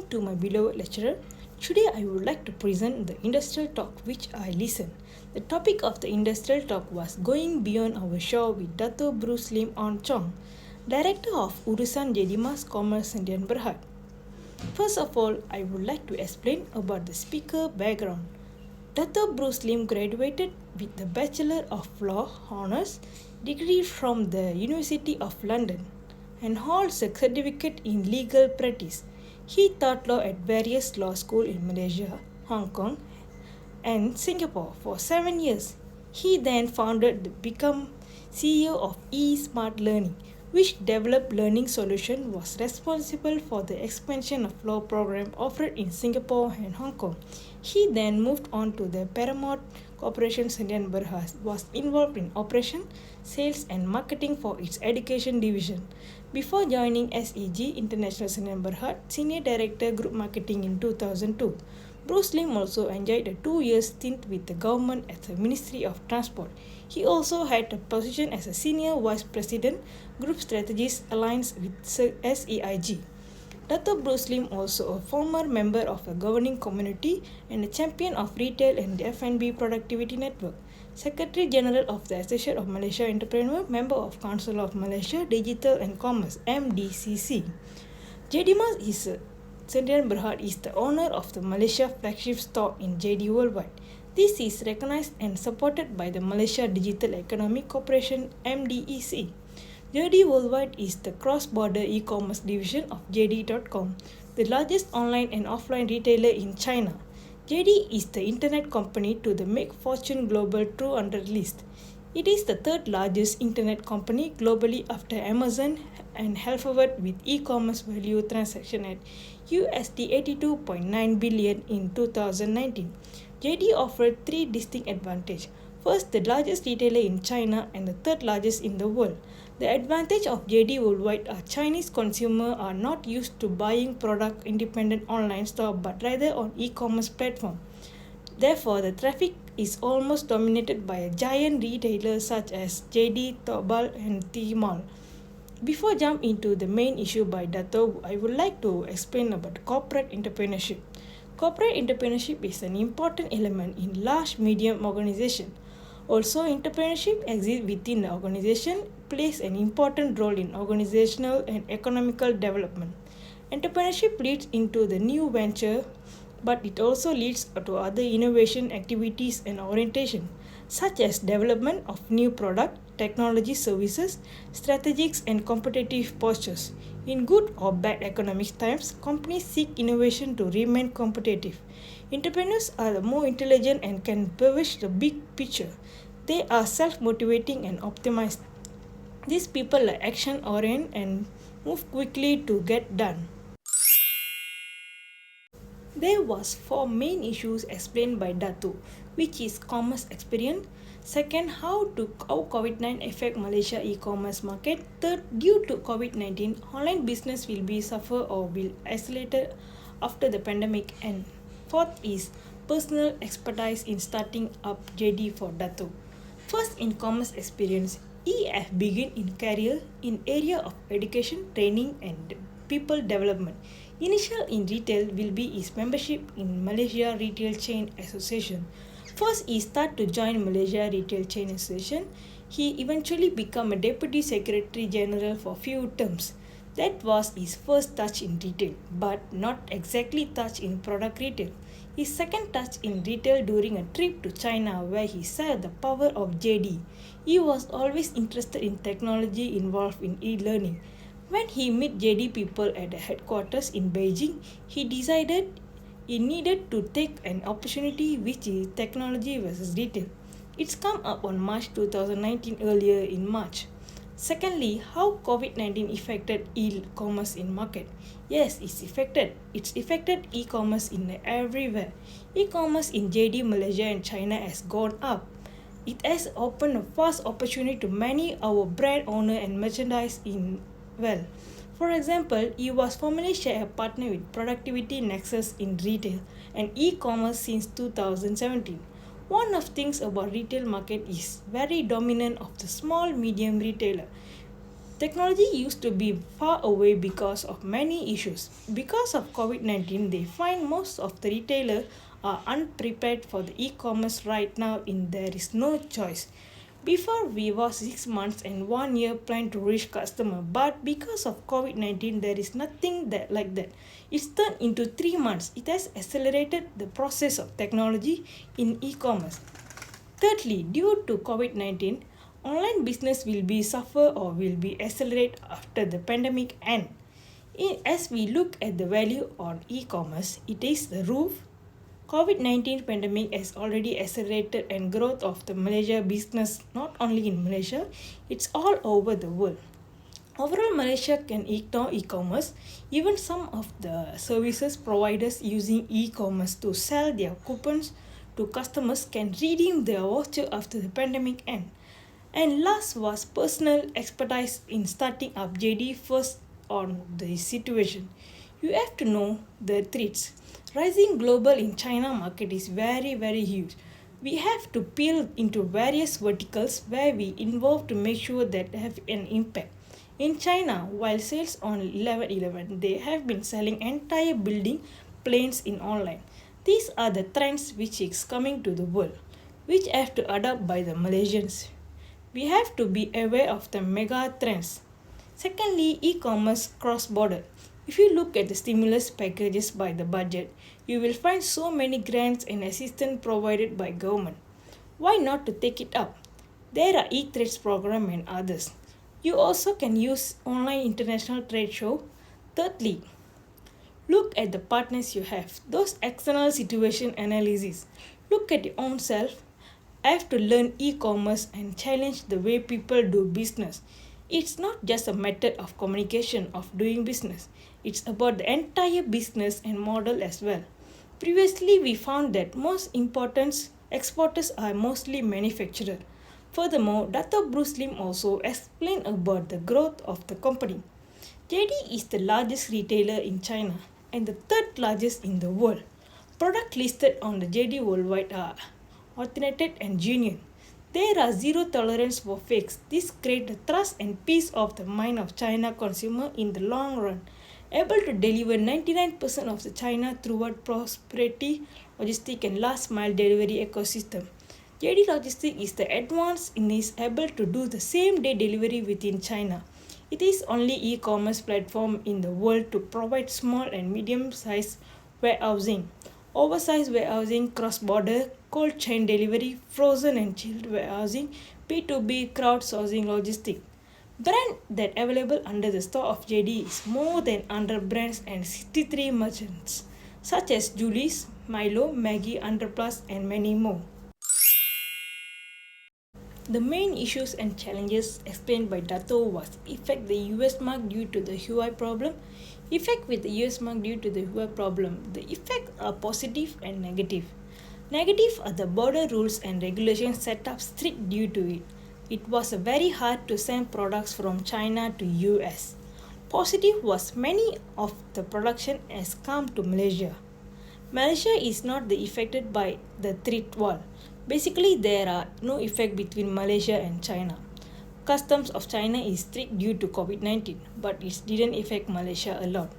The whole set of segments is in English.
to my beloved lecturer. Today I would like to present the industrial talk which I listened. The topic of the industrial talk was Going Beyond Our Shore with Dato Bruce Lim On Chong, Director of Urusan Jedimas Commerce Sdn Berhad. First of all, I would like to explain about the speaker background. Dato Bruce Lim graduated with the Bachelor of Law Honours degree from the University of London and holds a certificate in legal practice. He taught law at various law schools in Malaysia, Hong Kong, and Singapore for 7 years. He then become CEO of eSmart Learning, which developed learning solution was responsible for the expansion of law program offered in Singapore and Hong Kong. He then moved on to the Paramount Corporation Sdn Berhad, was involved in operation, sales and marketing for its education division. Before joining SEG International Sdn Berhad, Senior Director Group Marketing in 2002. Bruce Lim also enjoyed a 2-year stint with the government at the Ministry of Transport. He also had a position as a Senior Vice President, Group Strategies Alliance with SEIG. Dato Bruce Lim also a former member of the governing community and a champion of retail and the F&B productivity network. Secretary General of the Association of Malaysia Entrepreneur, member of Council of Malaysia Digital and Commerce (MDCC). JDMAS Sdn Berhad is the owner of the Malaysia flagship store in JD Worldwide. This is recognized and supported by the Malaysia Digital Economic Corporation (MDEC). JD Worldwide is the cross-border e-commerce division of JD.com, the largest online and offline retailer in China. JD is the internet company to the Make Fortune Global 200 list. It is the third largest internet company globally after Amazon and Alphabet with e-commerce value transaction at USD 82.9 billion in 2019. JD offered 3 distinct advantages. First, the largest retailer in China and the third largest in the world. The advantage of JD Worldwide are Chinese consumers are not used to buying product independent online store but rather on e-commerce platform. Therefore, the traffic is almost dominated by a giant retailer such as JD, Taobao and Tmall. Before jump into the main issue by Dato, I would like to explain about corporate entrepreneurship. Corporate entrepreneurship is an important element in large medium organization. Also, entrepreneurship exists within the organization, plays an important role in organizational and economical development. Entrepreneurship leads into the new venture, but it also leads to other innovation activities and orientation, such as development of new product, technology services, strategies and competitive postures. In good or bad economic times, companies seek innovation to remain competitive. Entrepreneurs are the more intelligent and can perceive the big picture. They are self-motivating and optimized. These people are action-oriented and move quickly to get done. There was 4 main issues explained by Dato, which is commerce experience. Second, how COVID-19 affect Malaysia e-commerce market. Third, due to COVID-19, online business will be suffer or will isolated after the pandemic. And fourth is personal expertise in starting up JD for Dato. First, in commerce experience, EF begin in career in area of education, training and people development. Initial in retail will be his membership in Malaysia Retail Chain Association. First, he start to join Malaysia Retail Chain Association. He eventually become a Deputy Secretary General for few terms. That was his first touch in retail, but not exactly touch in product retail. His second touch in retail during a trip to China where he saw the power of JD. He was always interested in technology involved in e-learning. When he met JD people at the headquarters in Beijing, he decided he needed to take an opportunity which is technology versus retail. It's come up on March 2019 earlier in March. Secondly, how COVID-19 affected e-commerce in market. Yes, it's affected e-commerce in everywhere. E-commerce in JD Malaysia and China has gone up. It has opened a vast opportunity to many our brand owner and merchandise in well. For example, he was formerly a partner with Productivity Nexus in retail and e-commerce since 2017. One of things about retail market is very dominant of the small medium retailer. Technology used to be far away because of many issues. Because of COVID 19, they find most of the retailers are unprepared for the e commerce right now, in there is no choice. Before we was 6 months and 1 year plan to reach customer, but because of COVID 19, there is nothing that like that. It's turned into 3 months. It has accelerated the process of technology in e commerce. Thirdly, due to COVID 19, online business will be suffer or will be accelerate after the pandemic end. As we look at the value on e-commerce, it is the roof. COVID-19 pandemic has already accelerated and growth of the Malaysia business, not only in Malaysia, it's all over the world. Overall, Malaysia can ignore e-commerce. Even some of the services providers using e-commerce to sell their coupons to customers can redeem their voucher after the pandemic end. And last was personal expertise in starting up JD first on the situation. You have to know the threats. Rising global in China market is very huge. We have to peel into various verticals where we involve to make sure that have an impact. In China, while sales on 11/11, they have been selling entire building planes in online. These are the trends which is coming to the world, which have to adopt by the Malaysians. We have to be aware of the mega trends. Secondly, e-commerce cross-border. If you look at the stimulus packages by the budget, you will find so many grants and assistance provided by government. Why not to take it up? There are e-trades program and others. You also can use online international trade show. Thirdly, look at the partners you have. Those external situation analysis. Look at your own self. I have to learn e-commerce and challenge the way people do business. It's not just a method of communication of doing business. It's about the entire business and model as well. Previously, we found that most important exporters are mostly manufacturers. Furthermore, Dr. Bruce Lim also explained about the growth of the company. JD is the largest retailer in China and the third largest in the world. Products listed on the JD worldwide are authentic and genuine. There are zero tolerance for fakes. This creates the trust and peace of the mind of China consumer in the long run. Able to deliver 99% of the China throughout prosperity, logistic and last mile delivery ecosystem. JD Logistics is the advanced and is able to do the same day delivery within China. It is only e-commerce platform in the world to provide small and medium-sized warehousing, oversized warehousing, cross-border, cold chain delivery, frozen and chilled warehousing, B2B crowdsourcing logistics. Brand that available under the store of JD is more than 100 brands and 63 merchants, such as Julie's, Milo, Maggi, 100 Plus, and many more. The main issues and challenges explained by Dato was effect the US mark due to the Huawei problem, effect with the US mark due to the Huawei problem. The effects are positive and negative. Negative are the border rules and regulations set up strict due to it. It was very hard to send products from China to US. Positive was many of the production has come to Malaysia. Malaysia is not the affected by the trade war. Basically, there are no effect between Malaysia and China. Customs of China is strict due to COVID-19, but it didn't affect Malaysia a lot.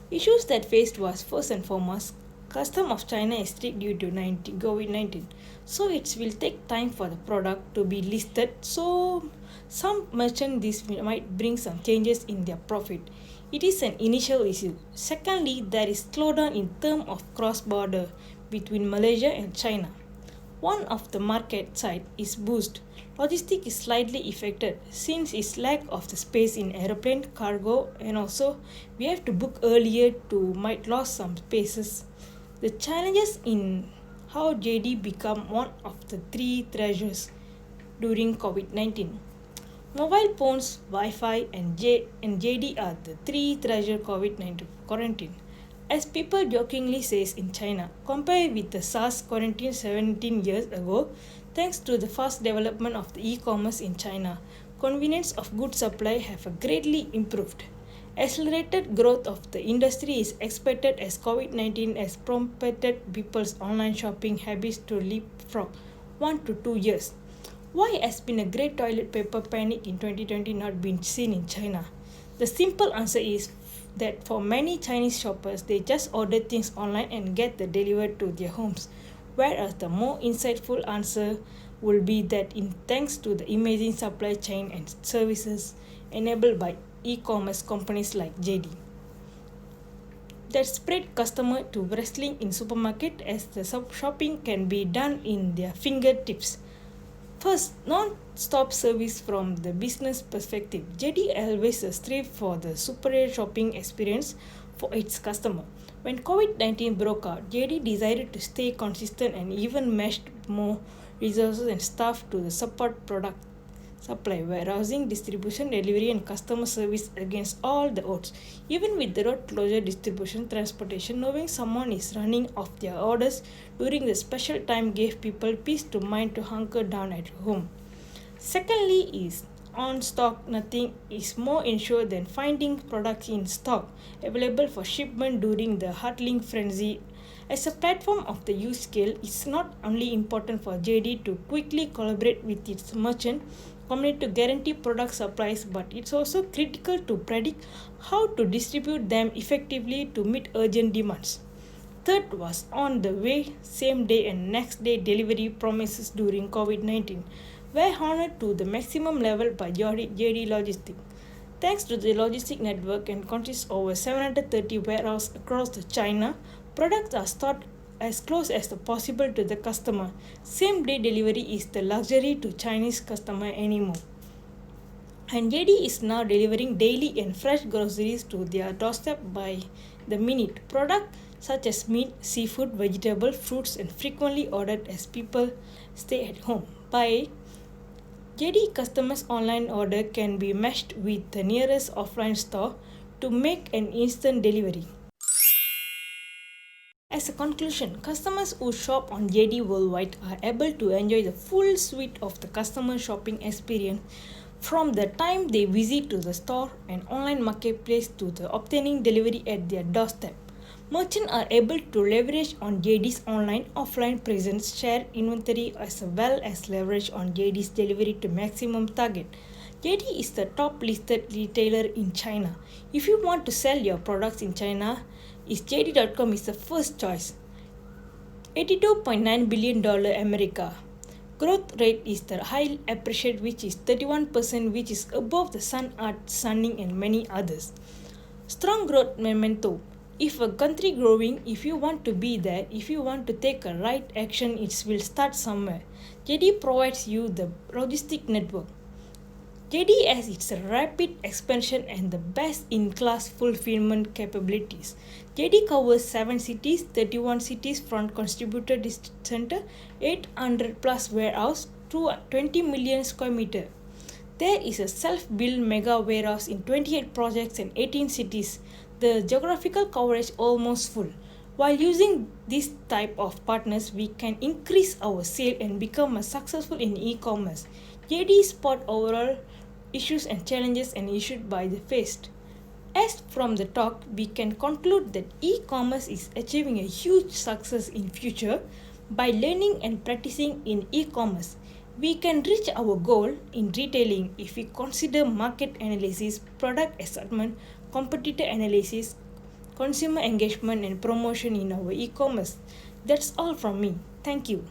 Issues that faced was first and foremost, custom of China is strict due to COVID-19. So it will take time for the product to be listed. So some merchant this might bring some changes in their profit. It is an initial issue. Secondly, there is slowdown in terms of cross-border between Malaysia and China. One of the market side is boost. Logistics is slightly affected since its lack of the space in aeroplane, cargo, and also we have to book earlier to might lose some spaces. The challenges in how JD become one of the three treasures during COVID-19. Mobile phones, Wi-Fi, and JD are the three treasure COVID-19 quarantine. As people jokingly says in China, compared with the SARS quarantine 17 years ago, thanks to the fast development of the e-commerce in China, convenience of good supply have greatly improved. Accelerated growth of the industry is expected as COVID-19 has prompted people's online shopping habits to leapfrog 1 to 2 years. Why has been a great toilet paper panic in 2020 not been seen in China? The simple answer is that for many Chinese shoppers, they just order things online and get them delivered to their homes. Whereas the more insightful answer will be that in thanks to the amazing supply chain and services enabled by e-commerce companies like JD that spread customer to wrestling in supermarket as the shopping can be done in their fingertips. First, non-stop service from the business perspective. JD always strive for the superior shopping experience for its customer. When COVID-19 broke out, JD decided to stay consistent and even meshed more resources and staff to the support product supply, warehousing, distribution, delivery, and customer service against all the odds. Even with the road closure, distribution, transportation, knowing someone is running off their orders during the special time gave people peace to mind to hunker down at home. Secondly is on stock, nothing is more ensured than finding products in stock available for shipment during the hustling frenzy. As a platform of the use scale, it's not only important for JD to quickly collaborate with its merchant community to guarantee product supplies, but it's also critical to predict how to distribute them effectively to meet urgent demands. Third was on the way, same day and next day delivery promises during COVID-19 were honored to the maximum level by JD Logistics. Thanks to the logistic network and consists over 730 warehouses across China, products are stored as close as possible to the customer. Same day delivery is the luxury to Chinese customer anymore. And JD is now delivering daily and fresh groceries to their doorstep by the minute. Products such as meat, seafood, vegetable, fruits, and frequently ordered as people stay at home. By JD customers' online order can be matched with the nearest offline store to make an instant delivery. As a conclusion, customers who shop on JD worldwide are able to enjoy the full suite of the customer shopping experience from the time they visit to the store and online marketplace to the obtaining delivery at their doorstep. Merchants are able to leverage on JD's online offline presence, share inventory as well as leverage on JD's delivery to maximum target. JD is the top listed retailer in China. If you want to sell your products in China, JD.com is the first choice. $82.9 billion America. Growth rate is the high appreciate which is 31%, which is above the Sun Art, Sunning and many others. Strong growth momentum. If a country growing, if you want to be there, if you want to take a right action, it will start somewhere. JD provides you the logistic network. JD has its rapid expansion and the best-in-class fulfillment capabilities. JD covers 7 cities, 31 cities front contributor district center, 800 plus warehouse, 20 million square meter. There is a self-built mega warehouse in 28 projects and 18 cities. The geographical coverage almost full. While using this type of partners, we can increase our sale and become successful in e-commerce. JD spot overall issues and challenges and issued by the faced. As from the talk, we can conclude that e-commerce is achieving a huge success in future by learning and practicing in e-commerce. We can reach our goal in retailing if we consider market analysis, product assortment, competitor analysis, consumer engagement and promotion in our e-commerce. That's all from me. Thank you.